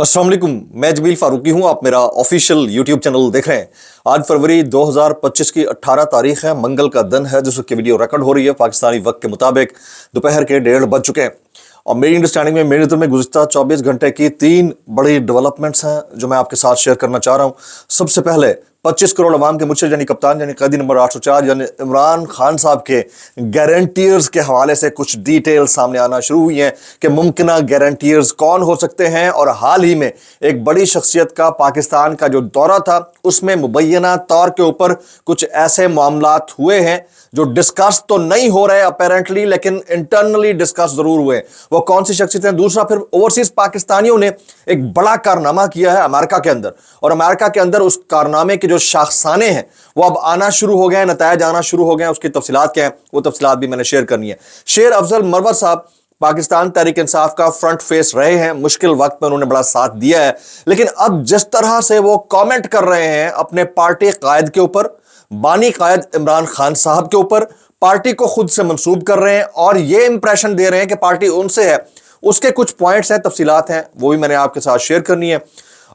अस्सलाम वालेकुम, मैं जमील फारूकी हूं। आप मेरा ऑफिशियल यूट्यूब चैनल देख रहे हैं। आज फरवरी 2025 की 18 तारीख है, मंगल का दिन है जिस वक्त की वीडियो रिकॉर्ड हो रही है पाकिस्तानी वक्त के मुताबिक दोपहर के 1:30 बज चुके हैं। और मेरी अंडरस्टैंडिंग में मेरी नज़र में गुज़िश्ता 24 घंटे की 3 बड़ी डेवलपमेंट्स हैं जो मैं आपके साथ शेयर करना चाह रहा हूं। सबसे पहले 25 करोड़ अवाम के मुर्शिद यानी कप्तान यानी कैदी नंबर 804 यानी इमरान खान साहब के गारंटियर्स के हवाले से कुछ डिटेल सामने आना शुरू हुई हैं कि मुमकिन गारंटियर्स कौन हो सकते हैं। और हाल ही में एक बड़ी शख्सियत का पाकिस्तान का जो दौरा था उसमें मुबैना तौर के ऊपर कुछ ऐसे मामलात हुए हैं जो डिस्कस तो नहीं हो रहे अपेरेंटली, लेकिन इंटरनली डिस्कस जरूर हुए। वो कौन सी शख्सियत है? दूसरा, फिर ओवरसीज पाकिस्तानियों ने एक बड़ा कारनामा किया है अमेरिका के अंदर, और अमेरिका के अंदर उस कारनामे के जो शाखसाने हैं वो अब आना शुरू हो गए हैं, नतायज आना शुरू हो गए हैं। उसकी तफसीलात क्या है वो तफसीलात भी मैंने शेयर करनी है। शेर अफजल मरवत साहब पाकिस्तान तहरीक इंसाफ का फ्रंट फेस रहे हैं, मुश्किल वक्त में उन्होंने बड़ा साथ दिया है, लेकिन अब जिस तरह से वो कमेंट कर रहे हैं अपने पार्टी कायद के ऊपर, बानी कायद इमरान खान साहब के ऊपर, पार्टी को खुद से मंसूब कर रहे हैं और ये इंप्रेशन दे रहे हैं कि पार्टी उनसे है, उसके कुछ पॉइंट्स हैं, तफसीलात हैं, वो भी मैंने आपके साथ शेयर करनी है।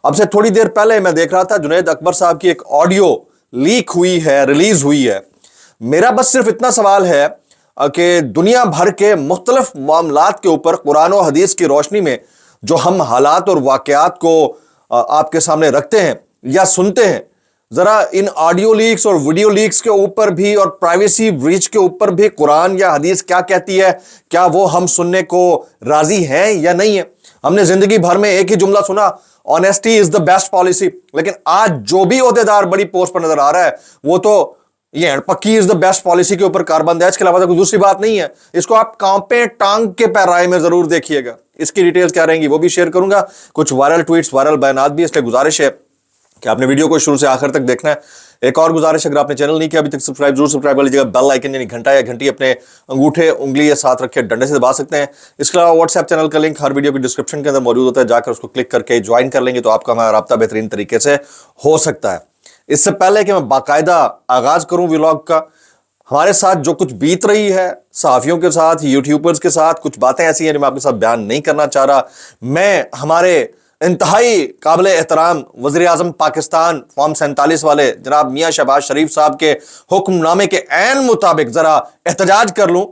अब से थोड़ी देर पहले मैं देख रहा था जुनैद अकबर साहब की एक ऑडियो लीक हुई है, रिलीज हुई है। मेरा बस सिर्फ इतना सवाल है कि दुनिया भर के मुख्तलिफ मामलात के ऊपर कुरान और हदीस की रोशनी में जो हम हालात और वाकयात को आपके सामने रखते हैं या सुनते हैं, जरा इन ऑडियो लीक्स और वीडियो लीक्स के ऊपर भी और प्राइवेसी ब्रीच के ऊपर भी कुरान या हदीस क्या कहती है, क्या वो हम सुनने को राजी हैं या नहीं है? हमने जिंदगी भर में एक ही जुमला सुना, honesty is the best policy, लेकिन आज जो भी ओहदेदार बड़ी पोस्ट पर नजर आ रहा है वो तो ये पक्की इज द बेस्ट पॉलिसी के ऊपर कारबंद है, इसके अलावा तो कोई दूसरी बात नहीं है। इसको आप कांपे टांग के पैराए में जरूर देखिएगा। इसकी डिटेल्स क्या रहेंगी वो भी शेयर करूंगा। कुछ वायरल ट्वीट्स, वायरल बयानात भी, इसलिए गुजारिश है कि आपने वीडियो को शुरू से आखिर तक देखना है। एक और गुजारिश, अगर आपने चैनल नहीं किया अभी तक सब्सक्राइब जरूर सब्सक्राइब कर लीजिएगा। बेल आइकन यानी घंटा या घंटी अपने अंगूठे उंगली या साथ रखे डंडे से दबा सकते हैं। इसके अलावा व्हाट्सएप चैनल का लिंक हर वीडियो की डिस्क्रिप्शन के अंदर मौजूद होता है, जाकर उसको क्लिक करके ज्वाइन कर लेंगे तो आपका हमारा राब्ता बेहतरीन तरीके से हो सकता है। इससे पहले कि मैं बाकायदा आगाज करूं व्लॉग का, हमारे साथ जो कुछ बीत रही है सहाफियों के साथ, यूट्यूबर्स के साथ, कुछ बातें ऐसी हैं जो मैं आपके साथ बयान नहीं करना चाह रहा। मैं हमारे इंतहाई काबिल एहतराम वज़ीर आज़म पाकिस्तान फॉर्म 47 वाले जनाब मियां शहबाज शरीफ साहब के हुक्मनामे के ऐन मुताबिक जरा एहतजाज कर लूं।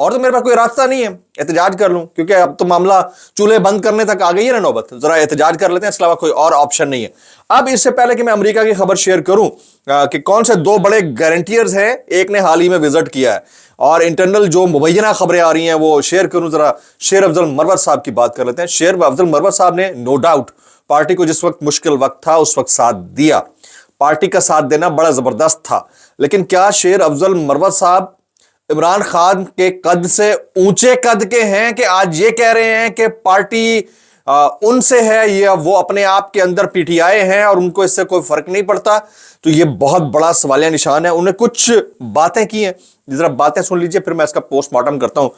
और तो मेरे पास कोई रास्ता नहीं है, एहतजाज कर लूं, क्योंकि अब तो मामला चूल्हे बंद करने तक आ गई है ना नौबत। जरा एहतजाज कर लेते हैं, इसके अलावा कोई और ऑप्शन नहीं है। अब इससे पहले कि मैं अमेरिका की खबर शेयर करूं कि कौन से 2 बड़े गारंटियर्स हैं, एक ने हाल ही में विजिट किया है और इंटरनल जो मुबैना खबरें आ रही हैं वो शेयर करूं, जरा शेर अफजल मरवत साहब की बात कर लेते हैं। शेर अफजल मरवत साहब ने नो डाउट पार्टी को जिस वक्त मुश्किल वक्त था उस वक्त साथ दिया, पार्टी का साथ देना बड़ा जबरदस्त था। लेकिन क्या शेर अफजल मरवत साहब इमरान खान के कद से ऊंचे कद के हैं कि आज ये कह रहे हैं कि पार्टी उनसे है, या वो अपने आप के अंदर पीटीआई हैं और उनको इससे कोई फर्क नहीं पड़ता? तो ये बहुत बड़ा सवालिया निशान है। उन्हें कुछ बातें की हैं, जरा बातें सुन लीजिए, फिर मैं इसका पोस्टमार्टम करता हूं।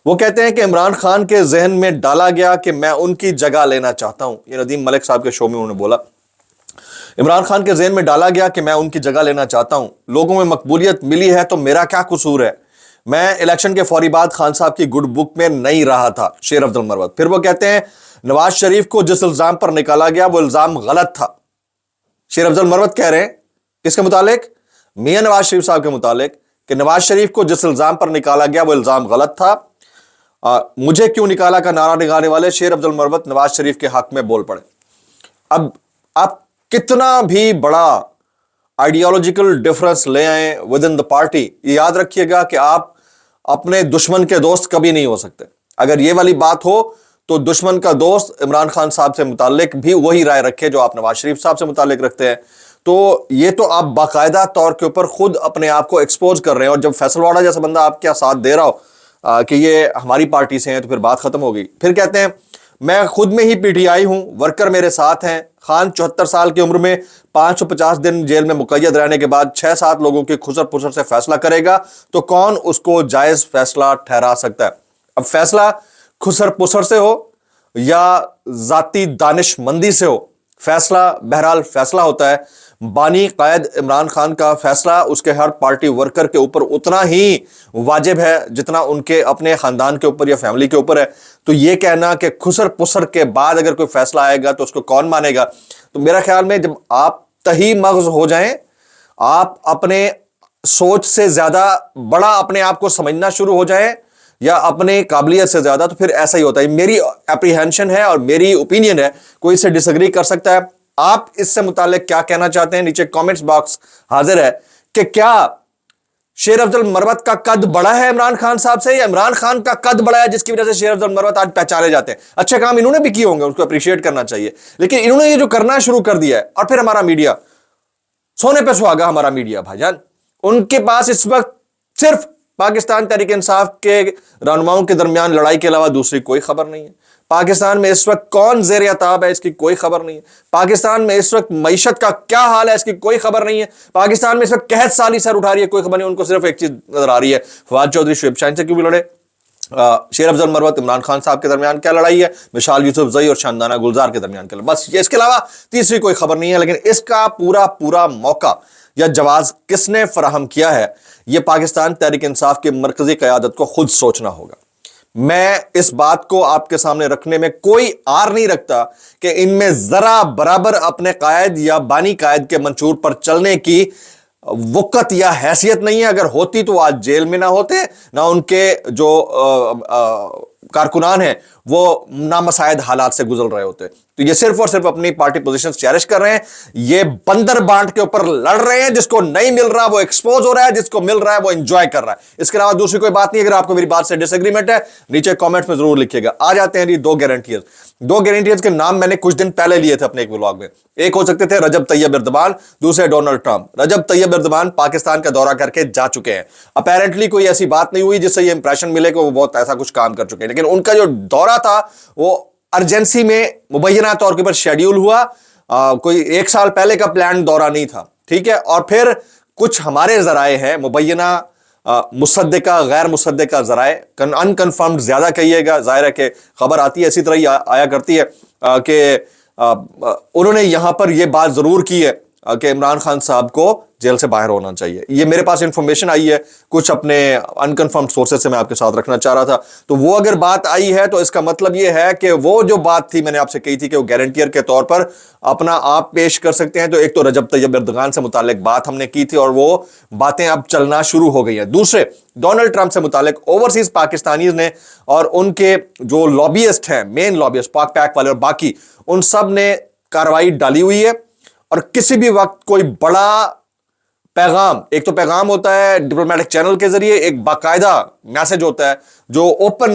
वो कहते हैं कि इमरान खान के जहन में डाला गया कि मैं उनकी जगह लेना चाहता हूं। ये नदीम मलिक साहब के शो में उन्होंने बोला, इमरान खान के जहन में डाला गया कि मैं उनकी जगह लेना चाहता हूं। लोगों में मकबूलियत मिली है तो मेरा क्या कसूर है? मैं इलेक्शन के फौरी बाद खान साहब की गुड बुक में नहीं रहा था। शेर अफजल मरवत। फिर वो कहते हैं नवाज शरीफ को जिस इल्जाम पर निकाला गया वो इल्जाम गलत था। शेर अफजल मरवत कह रहे हैं किसके मुतालिक? मियां नवाज शरीफ साहब के मुतालिक, कि नवाज शरीफ को जिस इल्जाम पर निकाला गया वो इल्जाम गलत था। मुझे क्यों निकाला का नारा लगाने वाले शेर अफजल मरवत नवाज शरीफ के हक में बोल पड़े। अब आप कितना भी बड़ा आइडियोलॉजिकल डिफरेंस ले आए विद इन द पार्टी, याद रखिएगा कि आप अपने दुश्मन के दोस्त कभी नहीं हो सकते। अगर ये वाली बात हो तो दुश्मन का दोस्त इमरान खान साहब से मुतालिक भी वही राय रखे जो आप नवाज शरीफ साहब से मुतालिक रखते हैं। तो ये तो आप बाकायदा तौर के ऊपर खुद अपने आप को एक्सपोज कर रहे हैं। और जब फैसल वाड़ा जैसा बंदा आपके साथ दे रहा हो कि ये हमारी पार्टी से हैं, तो फिर बात खत्म हो गई। फिर कहते हैं मैं खुद में ही पीटीआई हूं, वर्कर मेरे साथ हैं। खान 74 साल की उम्र में 550 दिन जेल में मुकय्यद रहने के बाद 6-7 लोगों की खुसर पुसर से फैसला करेगा तो कौन उसको जायज फैसला ठहरा सकता है? अब फैसला खुसर पुसर से हो या जाती दानिशमंदी से हो, फैसला बहरहाल फैसला होता है। बानी कायद इमरान खान का फैसला उसके हर पार्टी वर्कर के ऊपर उतना ही वाजिब है जितना उनके अपने खानदान के ऊपर या फैमिली के ऊपर है। तो ये कहना कि खुसर पुसर के बाद अगर कोई फैसला आएगा तो उसको कौन मानेगा, तो मेरा ख्याल में जब आप तही मगज हो जाएं, आप अपने सोच से ज्यादा बड़ा अपने आप को समझना शुरू हो जाए या अपने काबिलियत से ज्यादा, तो फिर ऐसा ही होता है। मेरी एप्रीहेंशन है और मेरी ओपिनियन है, कोई इससे डिसएग्री कर सकता है। आप इससे मुतालिक क्या कहना चाहते हैं, नीचे कमेंट्स बॉक्स हाजिर है कि क्या शेर अफजल मरवत का कद बड़ा है इमरान खान साहब से, या इमरान खान का कद बड़ा है जिसकी वजह से शेर अफजल मरवत आज पहचाने जाते हैं। अच्छे काम इन्होंने भी किए होंगे, उसको अप्रिशिएट करना चाहिए, लेकिन इन्होंने ये जो करना शुरू कर दिया है, और फिर हमारा मीडिया सोने पे सुहागा, हमारा मीडिया भाईजान, उनके पास इस वक्त सिर्फ पाकिस्तान तहरीक इंसाफ के रहनुमाओं के दरमियान लड़ाई के अलावा दूसरी कोई खबर नहीं है। पाकिस्तान में इस वक्त कौन ज़ेर अताब है इसकी कोई खबर नहीं है। पाकिस्तान में इस वक्त मईशत का क्या हाल है इसकी कोई खबर नहीं है। पाकिस्तान में इस वक्त कहत साली सर उठा रही है, कोई खबर नहीं। उनको सिर्फ एक चीज नजर आ रही है, फवाद चौधरी शुएब शाहीन से क्यों भी लड़े, शेर अफजल मरवत इमरान खान साहब के दरमियान क्या लड़ाई है, मिसाल यूसुफजई और शानदाना गुलजार के दरमियान क्या, बस ये, इसके अलावा तीसरी कोई खबर नहीं है। लेकिन इसका पूरा पूरा मौका या जवाब किसने फराहम किया है, यह पाकिस्तान तहरीक इंसाफ की मरकजी क़यादत को खुद सोचना होगा। मैं इस बात को आपके सामने रखने में कोई आर नहीं रखता कि इनमें जरा बराबर अपने कायद या बानी कायद के मंशूर पर चलने की वक़्त या हैसियत नहीं है। अगर होती तो आज जेल में ना होते, ना उनके जो कारकुनान हैं वो नामसायद हालात से गुजर रहे होते। तो ये सिर्फ और सिर्फ अपनी पार्टी पोजीशन चेरिश कर रहे हैं, ये बंदर बांट के ऊपर लड़ रहे हैं। जिसको नहीं मिल रहा वो एक्सपोज हो रहा है, जिसको मिल रहा है वो एंजॉय कर रहा है। इसके अलावा दूसरी कोई बात नहीं। अगर आपको मेरी बात से डिसएग्रीमेंट है, नीचे कमेंट्स में जरूर लिखिएगा। आ जाते हैं ये दो गारंटियर्स के नाम मैंने कुछ दिन पहले लिए थे अपने एक व्लॉग में। एक हो सकते थे रजब तैयब एर्दोगान, दूसरे डोनाल्ड ट्रंप। रजब तैयब एर्दोगान पाकिस्तान का दौरा करके जा चुके हैं। अपेरेंटली कोई ऐसी बात नहीं हुई जिससे ये इंप्रेशन मिले कि वो बहुत ऐसा कुछ काम कर चुके हैं, लेकिन उनका जो दौरा था वो अर्जेंसी में मुबैना तौर के ऊपर शेड्यूल हुआ। कोई एक साल पहले का प्लान दौरा नहीं था, ठीक है। और फिर कुछ हमारे जराए हैं मुबैना मुसद्दिका गैर मुसद्दिका जराए, अनकन्फर्म्ड ज्यादा कहिएगा, जाहिर है कि खबर आती है इसी तरह ही आया करती है कि उन्होंने यहां पर यह बात जरूर की है कि इमरान खान साहब को जेल से बाहर होना चाहिए। ये मेरे पास इंफॉर्मेशन आई है, कुछ अपने अनकन्फर्म्ड सोर्सेज से मैं आपके साथ रखना चाह रहा था। तो वो अगर बात आई है तो इसका मतलब ये है कि वो जो बात थी मैंने आपसे कही थी कि वो गारंटियर के तौर पर अपना आप पेश कर सकते हैं। तो एक तो रजब तैयब एर्दोगान से मुतालिक बात हमने की थी और वो बातें अब चलना शुरू हो गई हैं। दूसरे डोनाल्ड ट्रंप से मुतालिक ओवरसीज पाकिस्तानीज ने और उनके जो लॉबियस्ट हैं, मेन लॉबियस्ट पाक पैक वाले और बाकी, उन सब ने कार्रवाई डाली हुई है। और किसी भी वक्त कोई बड़ा पैगाम, एक तो पैगाम होता है डिप्लोमेटिक चैनल के जरिए, एक बाकायदा मैसेज होता है जो ओपन,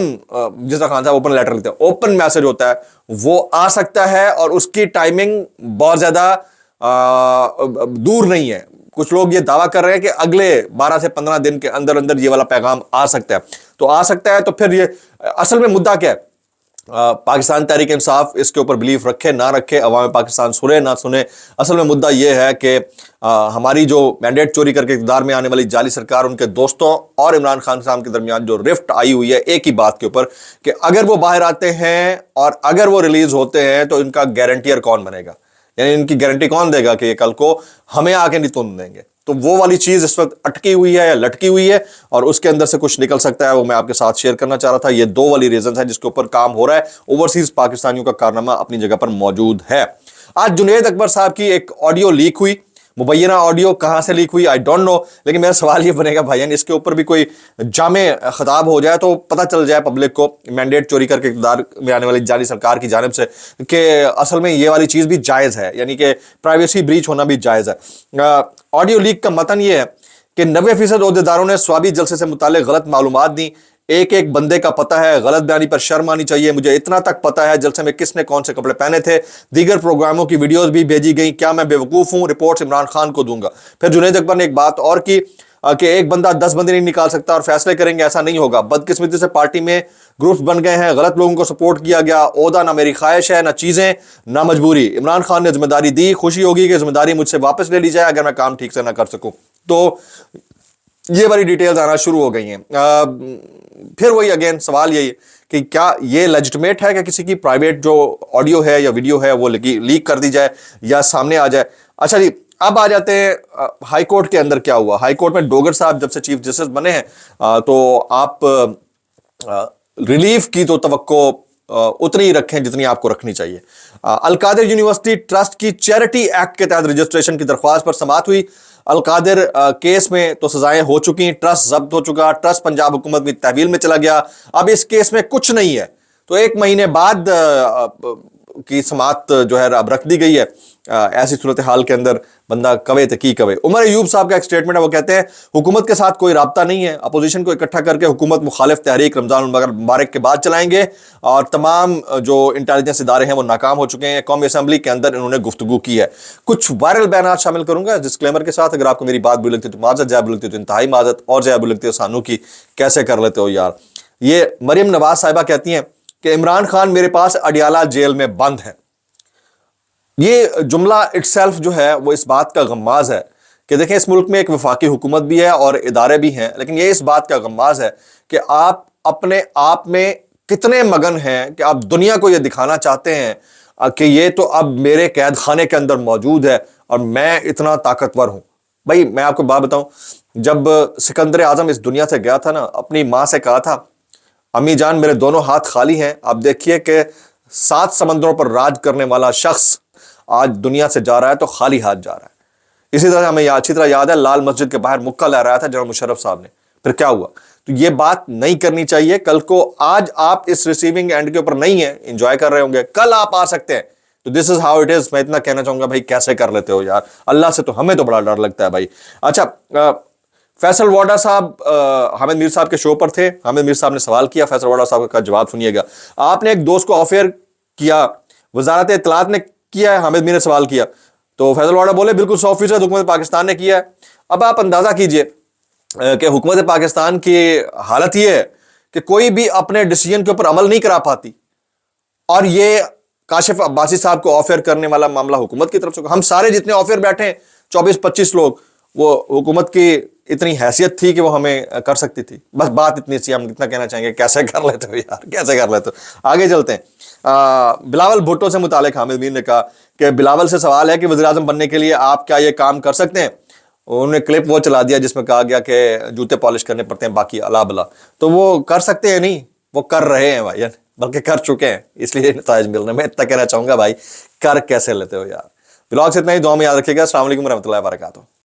जिस तरह खान साहब ओपन लेटर लिखते हैं, ओपन मैसेज होता है, वो आ सकता है और उसकी टाइमिंग बहुत ज्यादा दूर नहीं है। कुछ लोग ये दावा कर रहे हैं कि अगले 12 से 15 दिन के अंदर अंदर ये वाला पैगाम आ सकता है। तो आ सकता है तो फिर ये असल में मुद्दा क्या है, पाकिस्तान तहरीक इंसाफ इसके ऊपर बिलीफ रखे ना रखे, अवाम पाकिस्तान सुने ना सुने, असल में मुद्दा यह है कि हमारी जो मैंडेट चोरी करके इक़्तिदार में आने वाली जाली सरकार, उनके दोस्तों और इमरान खान साहब के दरमियान जो रिफ्ट आई हुई है एक ही बात के ऊपर कि अगर वो बाहर आते हैं और अगर वो रिलीज होते हैं तो इनका गारंटियर कौन बनेगा, यानी इनकी गारंटी कौन देगा कि ये कल को हमें आके नहीं तुन देंगे। तो वो वाली चीज इस वक्त अटकी हुई है या लटकी हुई है और उसके अंदर से कुछ निकल सकता है, वो मैं आपके साथ शेयर करना चाह रहा था। ये दो वाली रीजन है जिसके ऊपर काम हो रहा है। ओवरसीज पाकिस्तानियों का कारनामा अपनी जगह पर मौजूद है। आज जुनैद अकबर साहब की एक ऑडियो लीक हुई, मुबैना ऑडियो कहां से लीक हुई आई डोंट नो, लेकिन मेरा सवाल ये बनेगा भाईजान इसके ऊपर भी कोई जामे खिताब हो जाए तो पता चल जाए पब्लिक को, मैंडेट चोरी करके इक़्तिदार में आने वाली जाली सरकार की जानिब से, कि असल में ये वाली चीज भी जायज़ है, यानी कि प्राइवेसी ब्रीच होना भी जायज़ है। ऑडियो लीक का मतन ये है कि 90% ओहदेदारों ने स्वाबी जलसे से मुताल्लिक गलत मालूमात दी। एक एक बंदे का पता है, गलत बयानी पर शर्म आनी चाहिए। मुझे इतना तक पता है जलसे में किसने कौन से कपड़े पहने थे, दीगर प्रोग्रामों की वीडियोस भी भेजी गई। क्या मैं बेवकूफ़ हूँ, रिपोर्ट्स इमरान खान को दूंगा। फिर जुनैद अकबर ने एक बात और की कि एक बंदा 10 बंदे नहीं निकाल सकता और फैसले करेंगे, ऐसा नहीं होगा। बदकिस्मती से पार्टी में ग्रुप्स बन गए हैं, गलत लोगों को सपोर्ट किया गया। ओहदा ना मेरी ख्वाहिश है, ना चीज़ें, ना मजबूरी। इमरान खान ने जिम्मेदारी दी, खुशी होगी कि जिम्मेदारी मुझसे वापस ले ली जाए अगर मैं काम ठीक से ना कर सकूँ। तो یہ بڑی ڈیٹیلز آنا شروع ہو گئی ہیں. پھر وہی اگین سوال یہی کہ کیا یہ لیجٹمیٹ ہے کہ کسی کی پرائیویٹ جو آڈیو ہے یا ویڈیو ہے وہ لیک کر دی جائے یا سامنے آ جائے. اچھا جی, اب آ جاتے ہیں ہائی کورٹ کے اندر کیا ہوا. ہائی کورٹ میں ڈوگر صاحب جب سے چیف جسٹس بنے ہیں تو آپ ریلیف کی تو توقع اتنی ہی رکھیں جتنی آپ کو رکھنی چاہیے. القادر یونیورسٹی ٹرسٹ کی چیریٹی ایکٹ کے تحت رجسٹریشن کی درخواست پر سماعت ہوئی. القادر کیس میں تو سزائیں ہو چکی, ٹرسٹ ضبط ہو چکا, ٹرسٹ پنجاب حکومت میں تحویل میں چلا گیا. اب اس کیس میں کچھ نہیں ہے, تو 1 مہینے بعد کی سماعت جو ہے اب رکھ دی گئی ہے. ایسی صورتحال کے اندر بندہ کوے تو کی کوے. عمر ایوب صاحب کا ایک سٹیٹمنٹ ہے, وہ کہتے ہیں حکومت کے ساتھ کوئی رابطہ نہیں ہے, اپوزیشن کو اکٹھا کر کے حکومت مخالف تحریک رمضان المبارک کے بعد چلائیں گے, اور تمام جو انٹیلیجنس ادارے ہیں وہ ناکام ہو چکے ہیں. قومی اسمبلی کے اندر انہوں نے گفتگو کی ہے. کچھ وائرل بیانات شامل کروں گا ڈسکلیمر کے ساتھ, اگر آپ کو میری بات بری لگتی ہے تو معذرت, جائے بری لگتی ہے تو انتہائی معذرت, اور جائے بری لگتی ہے سانو کی کیسے کر لیتے ہو یار. یہ مریم نواز صاحبہ کہتی ہیں کہ عمران خان میرے پاس اڈیالہ جیل میں بند ہے. یہ جملہ اٹسیلف جو ہے وہ اس بات کا غماز ہے کہ دیکھیں اس ملک میں ایک وفاقی حکومت بھی ہے اور ادارے بھی ہیں, لیکن یہ اس بات کا غماز ہے کہ آپ اپنے آپ میں کتنے مگن ہیں کہ آپ دنیا کو یہ دکھانا چاہتے ہیں کہ یہ تو اب میرے قید خانے کے اندر موجود ہے اور میں اتنا طاقتور ہوں. بھائی میں آپ کو بات بتاؤں, جب سکندر اعظم اس دنیا سے گیا تھا نا, اپنی ماں سے کہا تھا امی جان میرے دونوں ہاتھ خالی ہیں. آپ دیکھیے کہ 7 سمندروں پر راج کرنے والا شخص آج دنیا سے جا رہا ہے تو خالی ہاتھ جا رہا ہے. اسی طرح ہمیں اچھی طرح یاد ہے لال مسجد کے باہر مکہ لہرایا تھا جنرل مشرف صاحب نے, پھر کیا ہوا. تو یہ بات نہیں کرنی چاہیے. کل کو آج آپ اس ریسیونگ اینڈ کے اوپر نہیں ہیں, انجوائے کر رہے ہوں گے, کل آپ آ سکتے ہیں. تو دس از ہاؤ اٹ از. میں اتنا کہنا چاہوں گا بھائی کیسے کر لیتے ہو یار, اللہ سے تو ہمیں تو بڑا ڈر لگتا ہے بھائی. اچھا, فیصل واڈا صاحب حامد میر صاحب کے شو پر تھے. حامد میر صاحب نے سوال کیا, فیصل واڈا صاحب کا جواب سنیے گا. آپ نے ایک دوست کو آفیئر کیا, وزارت اطلاعات نے کیا ہے, حامد میر نے سوال کیا, تو فیصل واڈا بولے بالکل 100% حکومت پاکستان نے کیا ہے. اب آپ اندازہ کیجئے کہ حکومت پاکستان کی حالت یہ ہے کہ کوئی بھی اپنے ڈیسیجن کے اوپر عمل نہیں کرا پاتی, اور یہ کاشف عباسی صاحب کو آفیئر کرنے والا معاملہ حکومت کی طرف سے. ہم سارے جتنے آفیئر بیٹھے ہیں 24-25 لوگ, وہ حکومت کی اتنی حیثیت تھی کہ وہ ہمیں کر سکتی تھی. بس بات اتنی سی, ہم اتنا کہنا چاہیں گے کیسے کر لیتے ہو یار, کیسے کر لیتے ہو. آگے چلتے ہیں. بلاول بھٹو سے متعلق حامد میر نے کہا کہ بلاول سے سوال ہے کہ وزیر اعظم بننے کے لیے آپ کیا یہ کام کر سکتے ہیں. انہوں نے کلپ وہ چلا دیا جس میں کہا گیا کہ جوتے پالش کرنے پڑتے ہیں, باقی اللہ بلا. تو وہ کر سکتے ہیں نہیں, وہ کر رہے ہیں بھائی, بلکہ کر چکے ہیں, اس لیے نتائج مل رہے ہیں. میں اتنا کہنا چاہوں گا بھائی کر کیسے لیتے ہو یار. بلاگ سے اتنا ہی, دعا میں یاد رکھیے گا. السلام علیکم ورحمۃ اللہ وبرکاتہ.